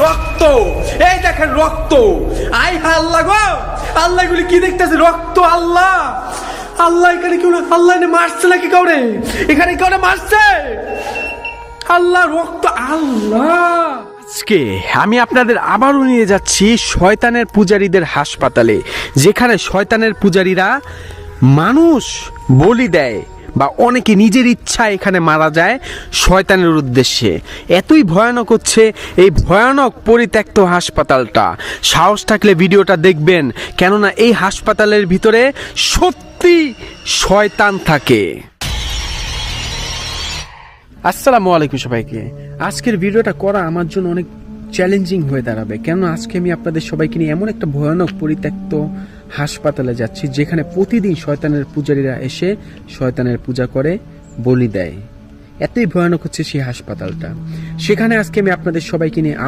রক্ত, এই দেখেন রক্ত। আই আল্লাহ গো, আল্লাহ এগুলি কি দেখতেছে? রক্ত। আল্লাহ, আল্লাহ এখানে কেউ না, আল্লাহ এনে মারছে নাকি কাউরে? এখানে কাউরে মারছে? আল্লাহ রক্ত। আল্লাহ, আজকে আমি আপনাদের আবারও নিয়ে যাচ্ছি শয়তানের পূজারীদের হাসপাতালে, যেখানে শয়তানের পূজারীরা মানুষ বলি দেয় বা অনেকে নিজের ইচ্ছা এখানে মারা যায় শয়তানের উদ্দেশ্যে। এতই ভয়ানক হচ্ছে এই ভয়ানক পরিত্যক্ত হাসপাতালটা। সাহস থাকলে ভিডিওটা দেখবেন, কেননা এই হাসপাতালের ভিতরে সত্যি শয়তান থাকে। আসসালামু আলাইকুম সবাইকে। আজকের ভিডিওটা করা আমার জন্য অনেক চ্যালেঞ্জিং হয়ে দাঁড়াবে, কেন আজকে আমি আপনাদের সবাইকে নিয়ে এমন একটা ভয়ানক পরিত্যক্ত হাসপাতালে যাচ্ছি, যেখানে প্রতিদিন শয়তানের পূজারীরা এসে শয়তানের পূজা করে, বলি দেয়। এতই ভয়ানক হচ্ছে সেই হাসপাতালটা। সেখানে আজকে আমি আপনাদের সবাইকে নিয়ে আবার